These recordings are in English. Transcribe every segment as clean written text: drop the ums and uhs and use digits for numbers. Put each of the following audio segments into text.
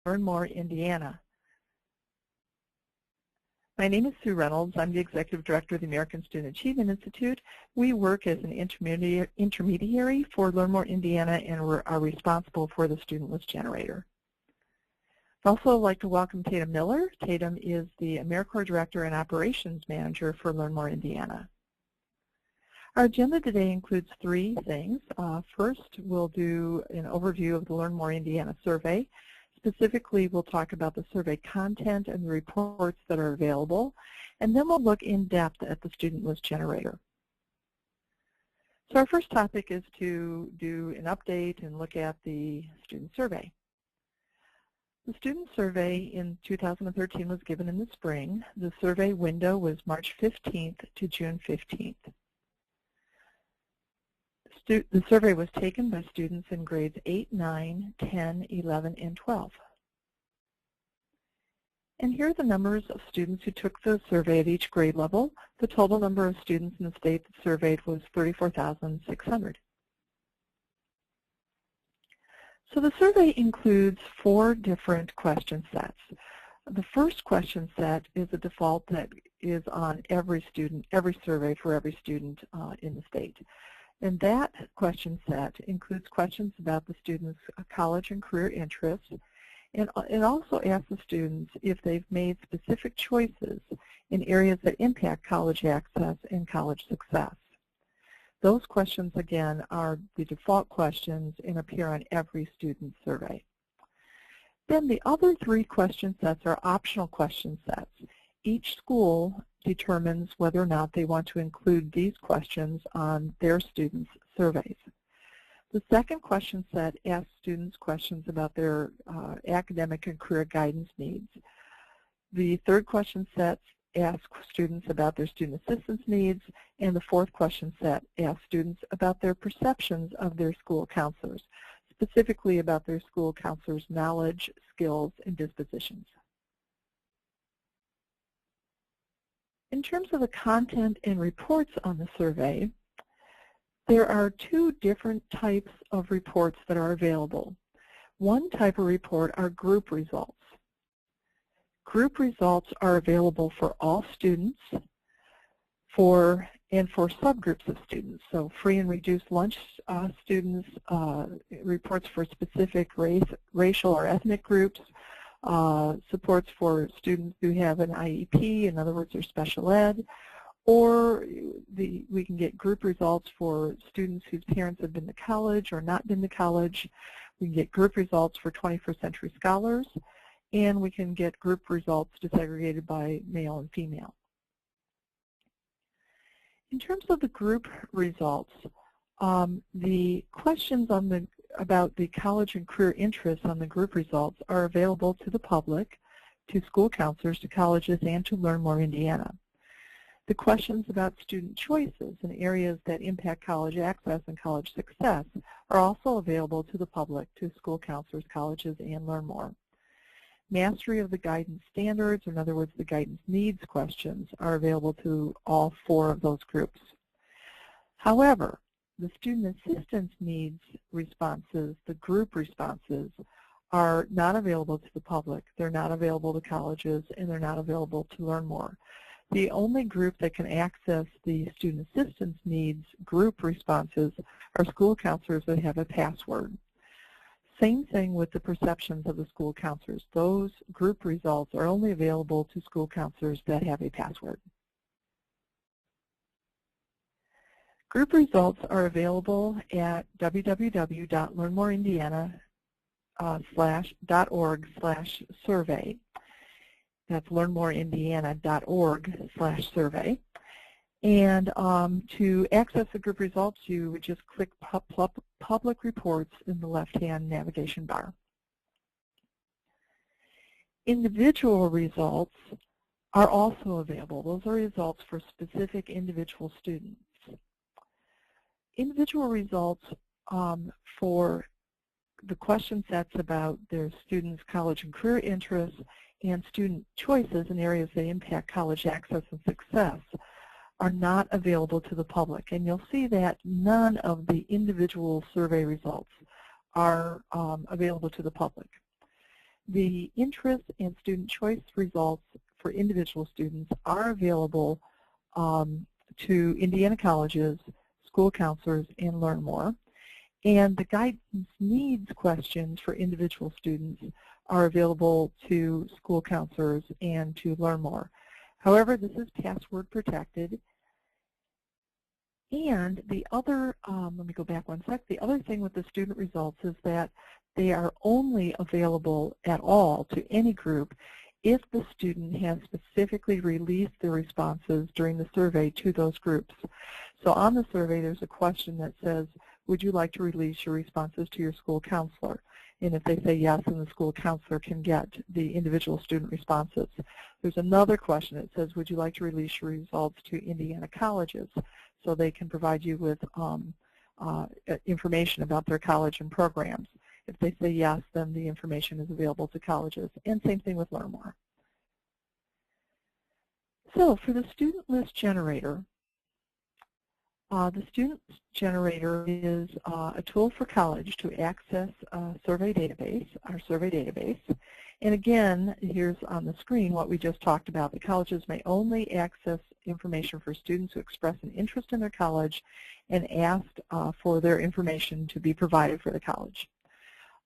Learn More Indiana. My name is Sue Reynolds. I'm the Executive Director of the American Student Achievement Institute. We work as an intermediary for Learn More Indiana and are responsible for the student list generator. I'd also like to welcome Tatum Miller. Tatum is the AmeriCorps Director and Operations Manager for Learn More Indiana. Our agenda today includes three things. First, we'll do an overview of the Learn More Indiana survey. Specifically, we'll talk about the survey content and the reports that are available, and then we'll look in depth at the student list generator. So our first topic is to do an update and look at the student survey. The student survey in 2013 was given in the spring. The survey window was March 15th to June 15th. The survey was taken by students in grades 8, 9, 10, 11, and 12. And here are the numbers of students who took the survey at each grade level. The total number of students in the state that surveyed was 34,600. So the survey includes 4 different question sets. The first question set is a default that is on every survey for every student in the state. And that question set includes questions about the student's college and career interests, and it also asks the students if they've made specific choices in areas that impact college access and college success. Those questions, again, are the default questions and appear on every student survey. Then the other 3 question sets are optional question sets. Each school determines whether or not they want to include these questions on their students' surveys. The second question set asks students questions about their academic and career guidance needs. The third question set asks students about their student assistance needs, and the fourth question set asks students about their perceptions of their school counselors, specifically about their school counselors' knowledge, skills, and dispositions. In terms of the content and reports on the survey, there are 2 different types of reports that are available. One type of report are group results. Group results are available for all students and for subgroups of students. So free and reduced lunch students, reports for specific racial or ethnic groups, supports for students who have an IEP, in other words, they're special ed, or we can get group results for students whose parents have been to college or not been to college. We can get group results for 21st century scholars, and we can get group results disaggregated by male and female. In terms of the group results, the questions about the college and career interests on the group results are available to the public, to school counselors, to colleges, and to Learn More Indiana. The questions about student choices in areas that impact college access and college success are also available to the public, to school counselors, colleges, and Learn More. Mastery of the guidance standards, in other words, the guidance needs questions, are available to all 4 of those groups. However, the student assistance needs responses, the group responses, are not available to the public. They're not available to colleges, and they're not available to Learn More. The only group that can access the student assistance needs group responses are school counselors that have a password. Same thing with the perceptions of the school counselors. Those group results are only available to school counselors that have a password. Group results are available at www.learnmoreindiana.org/survey. That's learnmoreindiana.org/survey. And to access the group results, you would just click Public Reports in the left-hand navigation bar. Individual results are also available. Those are results for specific individual students. Individual results for the question sets about their students' college and career interests and student choices in areas that impact college access and success are not available to the public. And you'll see that none of the individual survey results are available to the public. The interest and student choice results for individual students are available to Indiana colleges, school counselors, and Learn More. And the guidance needs questions for individual students are available to school counselors and to Learn More. However, this is password protected. And the other, let me go back one sec, the other thing with the student results is that they are only available at all to any group if the student has specifically released their responses during the survey to those groups. So on the survey, there's a question that says, would you like to release your responses to your school counselor? And if they say yes, then the school counselor can get the individual student responses. There's another question that says, would you like to release your results to Indiana colleges? So they can provide you with information about their college and programs. If they say yes, then the information is available to colleges. And same thing with Learn More. So for the student list generator, the student generator is a tool for college to access a survey database, our survey database. And again, here's on the screen what we just talked about. The colleges may only access information for students who express an interest in their college and asked for their information to be provided for the college.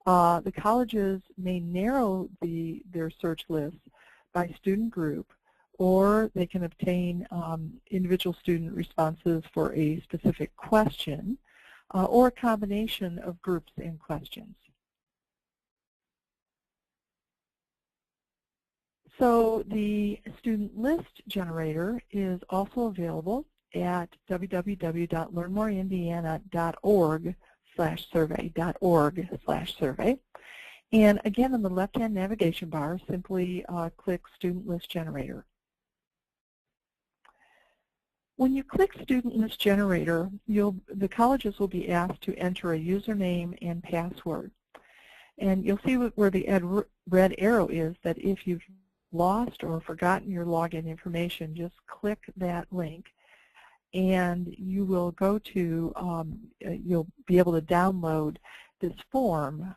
The colleges may narrow their search lists by student group, or they can obtain individual student responses for a specific question, or a combination of groups and questions. So the student list generator is also available at www.learnmoreindiana.org/survey. And again, on the left-hand navigation bar, simply click Student List Generator. When you click Student List Generator, the colleges will be asked to enter a username and password. And you'll see where the red arrow is, that if you've lost or forgotten your login information, just click that link and you will go to, you'll be able to download this form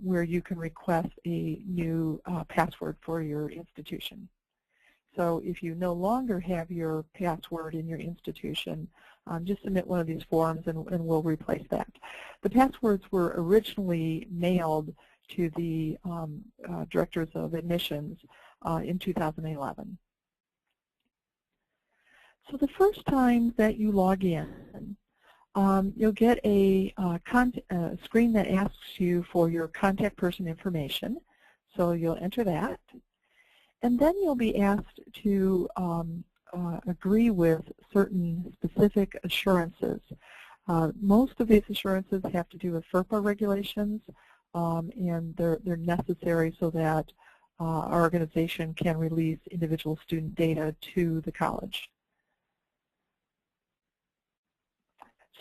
where you can request a new password for your institution. So if you no longer have your password in your institution, just submit one of these forms and we'll replace that. The passwords were originally mailed to the directors of admissions in 2011. So the first time that you log in, you'll get a screen that asks you for your contact person information. So you'll enter that. And then you'll be asked to agree with certain specific assurances. Most of these assurances have to do with FERPA regulations, and they're necessary so that our organization can release individual student data to the college.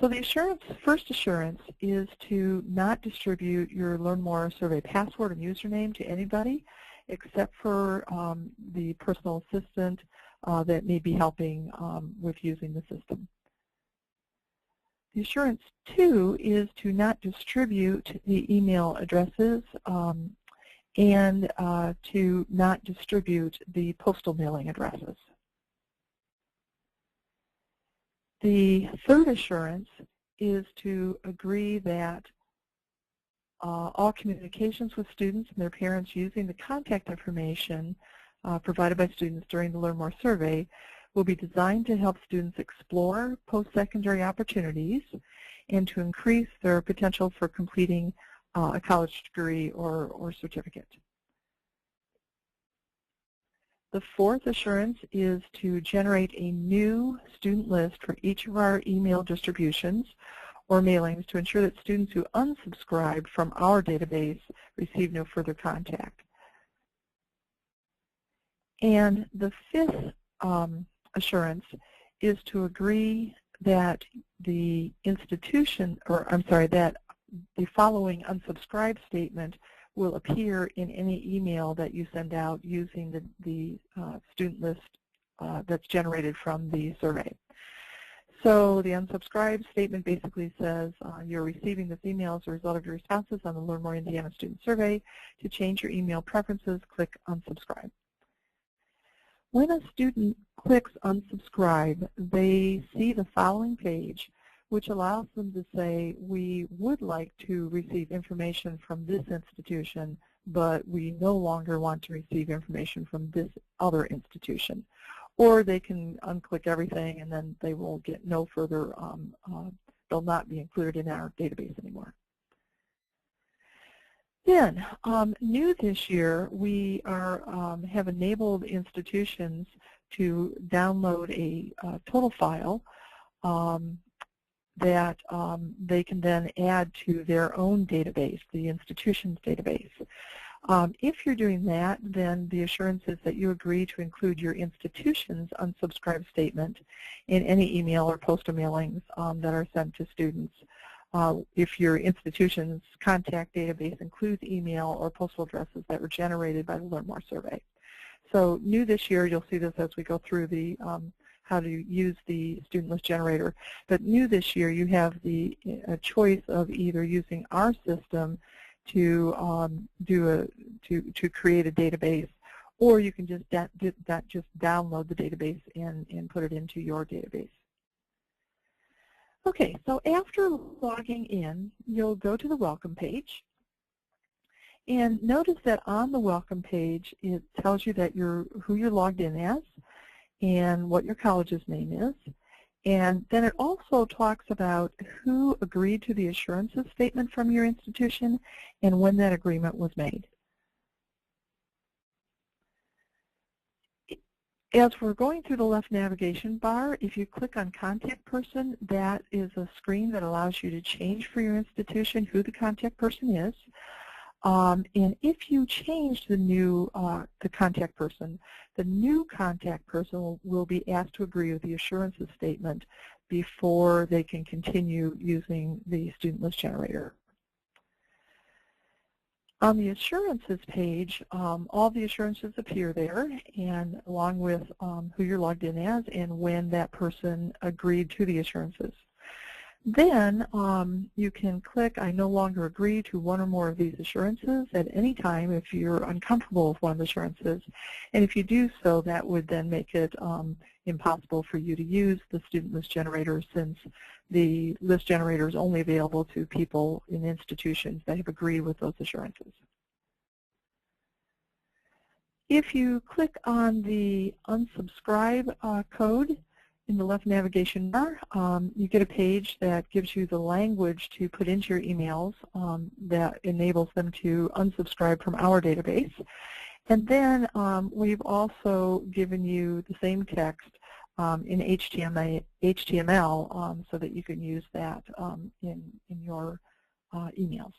So the first assurance is to not distribute your Learn More survey password and username to anybody except for the personal assistant that may be helping with using the system. The assurance 2 is to not distribute the email addresses and to not distribute the postal mailing addresses. The third assurance is to agree that all communications with students and their parents using the contact information provided by students during the Learn More survey will be designed to help students explore post-secondary opportunities and to increase their potential for completing a college degree or certificate. The fourth assurance is to generate a new student list for each of our email distributions or mailings to ensure that students who unsubscribe from our database receive no further contact. And the fifth assurance is to agree that the institution, or I'm sorry, that the following unsubscribe statement will appear in any email that you send out using the student list that's generated from the survey. So the unsubscribe statement basically says you're receiving this email as a result of your responses on the Learn More Indiana Student Survey. To change your email preferences, click unsubscribe. When a student clicks unsubscribe, they see the following page, which allows them to say, we would like to receive information from this institution, but we no longer want to receive information from this other institution. Or they can unclick everything and then they will get no further, they'll not be included in our database anymore. Then, new this year, we have enabled institutions to download a total file that they can then add to their own database, the institution's database. If you're doing that, then the assurance is that you agree to include your institution's unsubscribe statement in any email or postal mailings that are sent to students. If your institution's contact database includes email or postal addresses that were generated by the Learn More survey. So new this year, you'll see this as we go through the how to use the student list generator. But new this year, you have the choice of either using our system to create a database, or you can just download the database and put it into your database. Okay, so after logging in, you'll go to the welcome page, and notice that on the welcome page it tells you that who you're logged in as and what your college's name is. And then it also talks about who agreed to the assurances statement from your institution and when that agreement was made. As we're going through the left navigation bar, if you click on Contact Person, that is a screen that allows you to change for your institution who the contact person is. And if you change the contact person, the new contact person will be asked to agree with the assurances statement before they can continue using the student list generator. On the assurances page, all the assurances appear there, and along with who you're logged in as and when that person agreed to the assurances. Then you can click I no longer agree to one or more of these assurances at any time if you're uncomfortable with one of the assurances. And if you do so, that would then make it impossible for you to use the student list generator, since the list generator is only available to people in institutions that have agreed with those assurances. If you click on the unsubscribe code in the left navigation bar, you get a page that gives you the language to put into your emails that enables them to unsubscribe from our database. And then we've also given you the same text in HTML so that you can use that in your emails.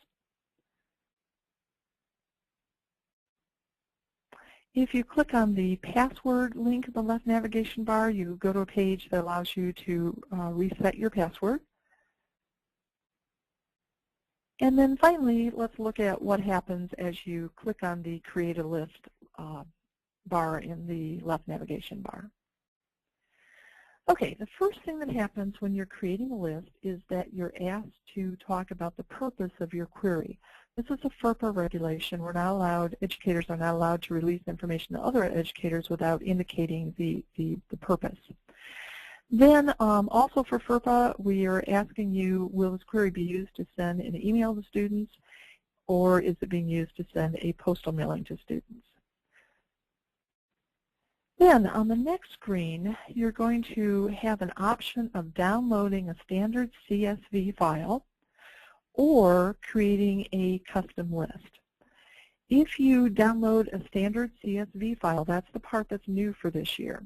If you click on the password link in the left navigation bar, you go to a page that allows you to reset your password. And then finally, let's look at what happens as you click on the Create a List bar in the left navigation bar. Okay, the first thing that happens when you're creating a list is that you're asked to talk about the purpose of your query. This is a FERPA regulation. We're not allowed, educators are not allowed to release information to other educators without indicating the purpose. Then also for FERPA, we are asking you, will this query be used to send an email to students, or is it being used to send a postal mailing to students? Then on the next screen, you're going to have an option of downloading a standard CSV file or creating a custom list. If you download a standard CSV file, that's the part that's new for this year.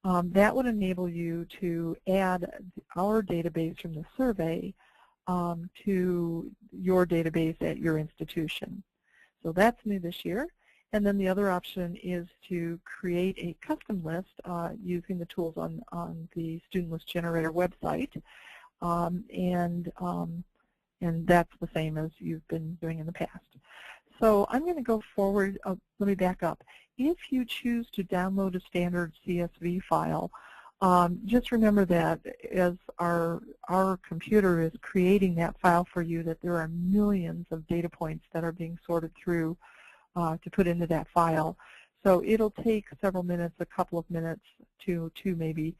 That would enable you to add our database from the survey to your database at your institution. So that's new this year. And then the other option is to create a custom list using the tools on the Student List Generator website. And that's the same as you've been doing in the past. So I'm going to go forward. Let me back up. If you choose to download a standard CSV file, Just remember that as our computer is creating that file for you, that there are millions of data points that are being sorted through to put into that file. So it'll take several minutes, a couple of minutes to maybe,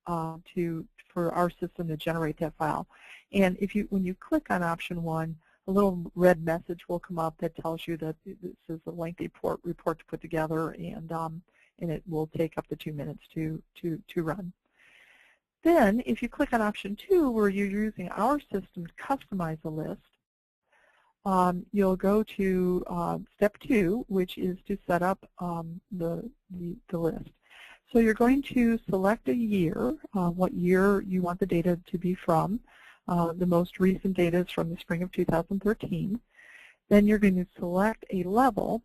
for our system to generate that file. And when you click on option 1, a little red message will come up that tells you that this is a lengthy report to put together, and it will take up to 2 minutes to run. Then, if you click on option 2, where you're using our system to customize a list, you'll go to step 2, which is to set up the list. So you're going to select a year, what year you want the data to be from. The most recent data is from the spring of 2013. Then you're going to select a level.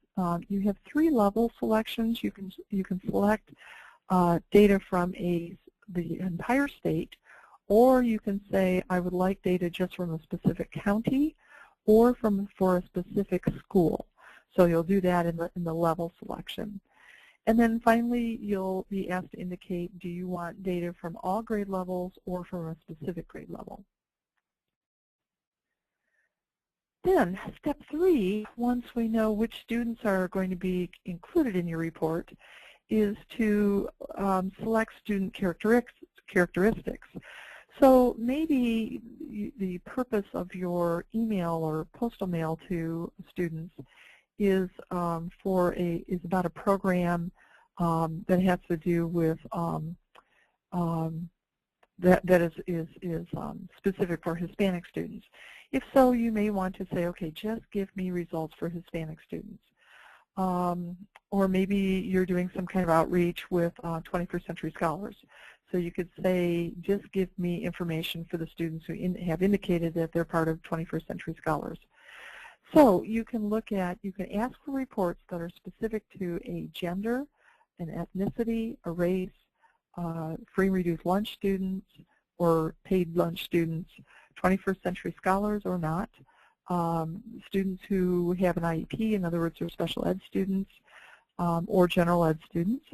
You have 3 level selections. You can select data from the entire state, or you can say I would like data just from a specific county, or for a specific school. So you'll do that in the level selection. And then finally, you'll be asked to indicate, do you want data from all grade levels or from a specific grade level? Then, step 3, once we know which students are going to be included in your report, is to select student characteristics. So maybe the purpose of your email or postal mail to students is about a program that has to do with that is specific for Hispanic students. If so, you may want to say, okay, just give me results for Hispanic students. Or maybe you're doing some kind of outreach with 21st Century Scholars. So you could say, just give me information for the students who have indicated that they're part of 21st Century Scholars. So you can ask for reports that are specific to a gender, an ethnicity, a race, free and reduced lunch students, or paid lunch students, 21st Century Scholars or not, students who have an IEP, in other words, they're special ed students, or general ed students,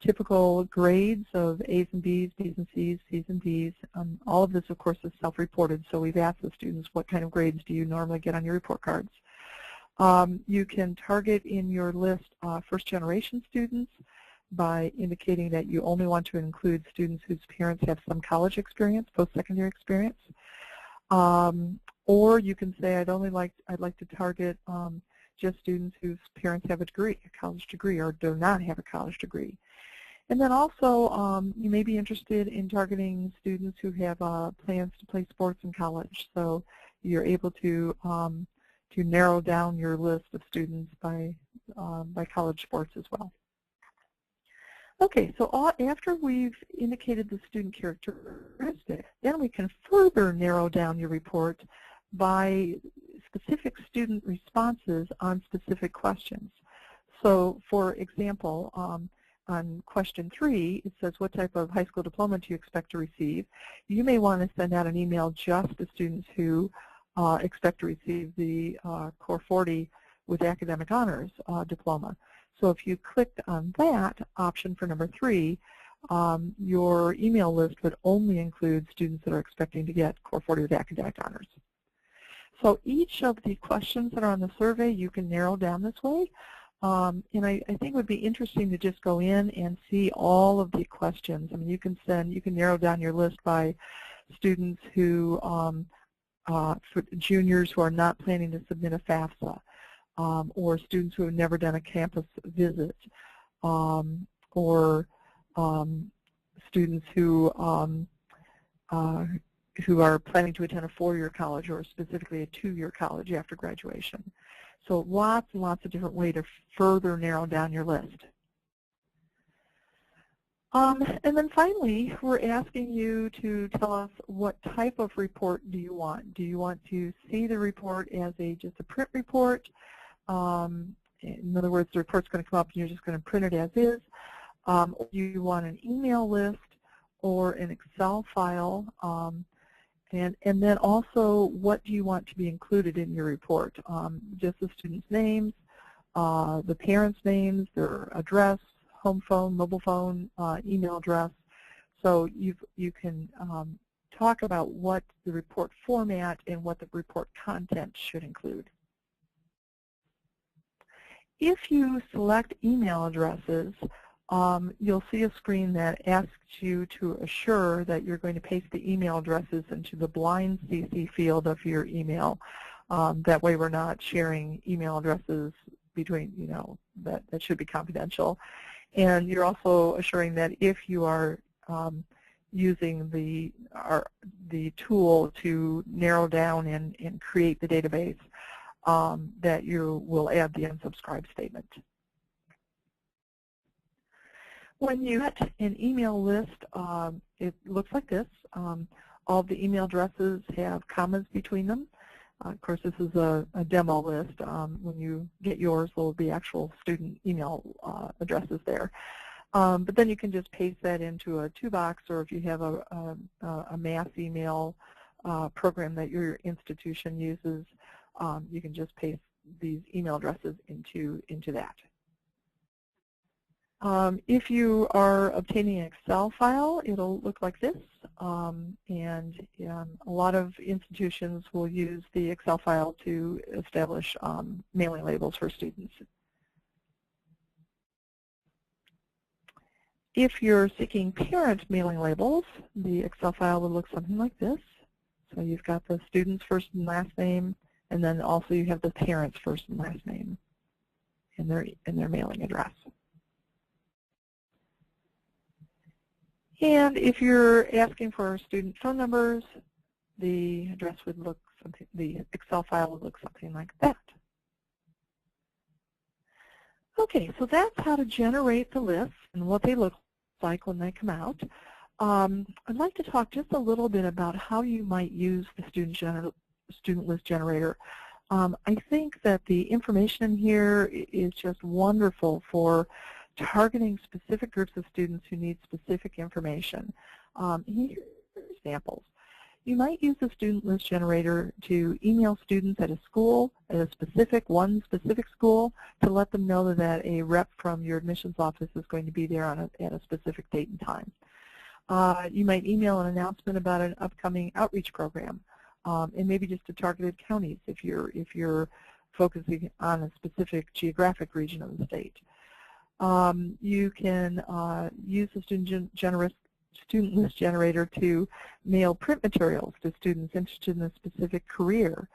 typical grades of A's and B's, B's and C's, C's and D's. All of this, of course, is self-reported, so we've asked the students what kind of grades do you normally get on your report cards. You can target in your list first-generation students by indicating that you only want to include students whose parents have some college experience, post-secondary experience. Or you can say, I'd like to target just students whose parents have a degree, a college degree, or do not have a college degree. And then also, you may be interested in targeting students who have plans to play sports in college. So you're able to narrow down your list of students by college sports as well. Okay, so after we've indicated the student characteristics, then we can further narrow down your report by specific student responses on specific questions. So, for example, on question 3, it says, what type of high school diploma do you expect to receive? You may want to send out an email just to students who expect to receive the Core 40 with academic honors diploma. So if you clicked on that option for number 3, your email list would only include students that are expecting to get Core 40 with academic honors. So each of the questions that are on the survey you can narrow down this way. And I think it would be interesting to just go in and see all of the questions. I mean, you can narrow down your list by students who, for juniors who are not planning to submit a FAFSA. Or students who have never done a campus visit, or students who are planning to attend a 4-year college or specifically a 2-year college after graduation. So lots and lots of different ways to further narrow down your list. And then finally, we're asking you to tell us what type of report do you want. Do you want to see the report as just a print report? In other words, the report's going to come up and you're just going to print it as is. Or you want an email list or an Excel file. And then also, what do you want to be included in your report? Just the students' names, the parents' names, their address, home phone, mobile phone, email address, So you can talk about what the report format and what the report content should include. If you select email addresses, you'll see a screen that asks you to assure that you're going to paste the email addresses into the blind CC field of your email. That way we're not sharing email addresses between, that should be confidential. And you're also assuring that if you are using the tool to narrow down and create the database, that you will add the unsubscribe statement. When you get an email list, it looks like this. All the email addresses have commas between them. Of course, this is a demo list. When you get yours, there will be actual student email addresses there. But then you can just paste that into a to-box, or if you have a mass email program that your institution uses, you can just paste these email addresses into that. If you are obtaining an Excel file, it'll look like this. And a lot of institutions will use the Excel file to establish mailing labels for students. If you're seeking parent mailing labels, the Excel file will look something like this. So you've got the student's first and last name, and then also you have the parent's first and last name and their mailing address. And if you're asking for student phone numbers, the address would look something, the Excel file would look something like that. Okay, so that's how to generate the lists and what they look like when they come out. I'd like to talk just a little bit about how you might use the student list generator. I think that the information in here is just wonderful for targeting specific groups of students who need specific information. Here are examples. You might use the student list generator to email students at a school, at one specific school, to let them know that a rep from your admissions office is going to be there at a specific date and time. You might email an announcement about an upcoming outreach program, and maybe just to targeted counties if you're focusing on a specific geographic region of the state. You can use the student list generator to mail print materials to students interested in a specific career,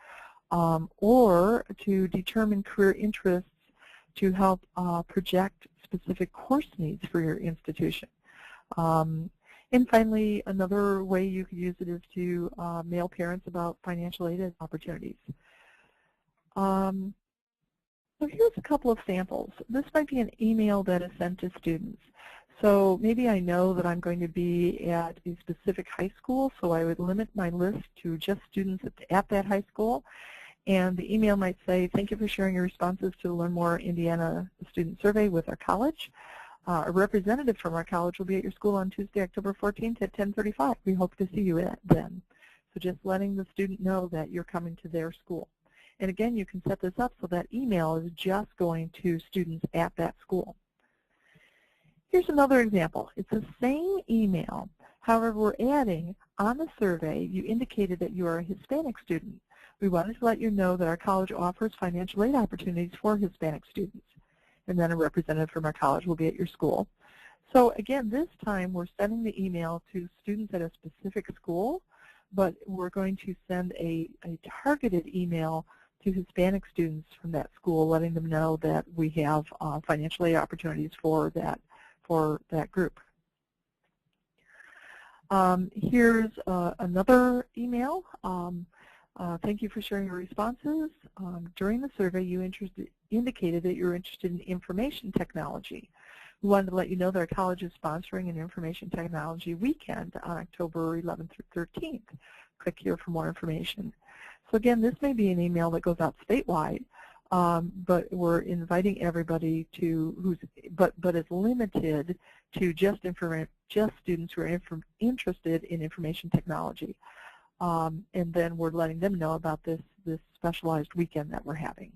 or to determine career interests to help project specific course needs for your institution. And finally, another way you could use it is to mail parents about financial aid opportunities. So here's a couple of samples. This might be an email that is sent to students. So maybe I know that I'm going to be at a specific high school, so I would limit my list to just students at that high school. And the email might say, thank you for sharing your responses to the Learn More Indiana Student Survey with our college. A representative from our college will be at your school on Tuesday, October 14th at 10:35. We hope to see you then. So just letting the student know that you're coming to their school. And again, you can set this up so that email is just going to students at that school. Here's another example. It's the same email. However, we're adding, on the survey, you indicated that you are a Hispanic student. We wanted to let you know that our college offers financial aid opportunities for Hispanic students. And then a representative from our college will be at your school. So again, this time we're sending the email to students at a specific school, but we're going to send a targeted email to Hispanic students from that school, letting them know that we have financial aid opportunities for that group. Here's another email. Thank you for sharing your responses. During the survey, you indicated that you're interested in information technology. We wanted to let you know that our college is sponsoring an information technology weekend on October 11th through 13th. Click here for more information. So again, this may be an email that goes out statewide, but we're inviting everybody to but it's limited to just students who are interested in information technology. And then we're letting them know about this specialized weekend that we're having.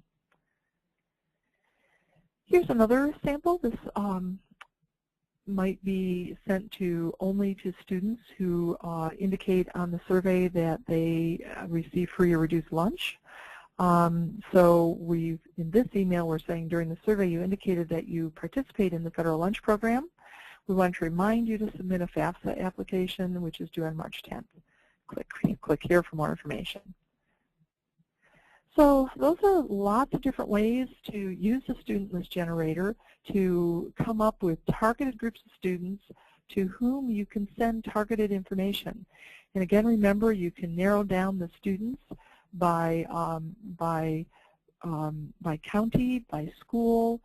Here's another sample. might be sent only to students who indicate on the survey that they receive free or reduced lunch. So in this email, we're saying during the survey you indicated that you participate in the federal lunch program. We want to remind you to submit a FAFSA application, which is due on March 10th. Click here for more information. So those are lots of different ways to use the student list generator to come up with targeted groups of students to whom you can send targeted information. And again, remember, you can narrow down the students by county, by school,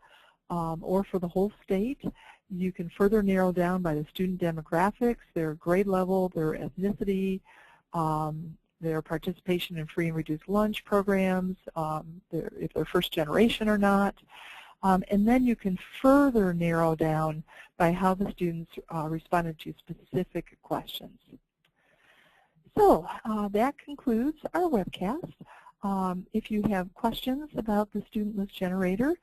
or for the whole state. You can further narrow down by the student demographics, their grade level, their ethnicity, their participation in free and reduced lunch programs, if they're first generation or not. And then you can further narrow down by how the students responded to specific questions. So that concludes our webcast. If you have questions about the student list generator,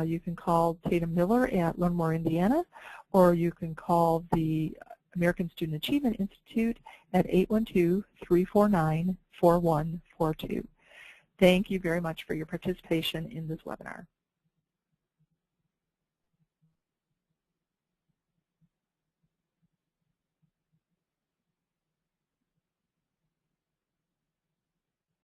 you can call Tatum Miller at Learn More Indiana, or you can call the American Student Achievement Institute at 812-349-4142. Thank you very much for your participation in this webinar.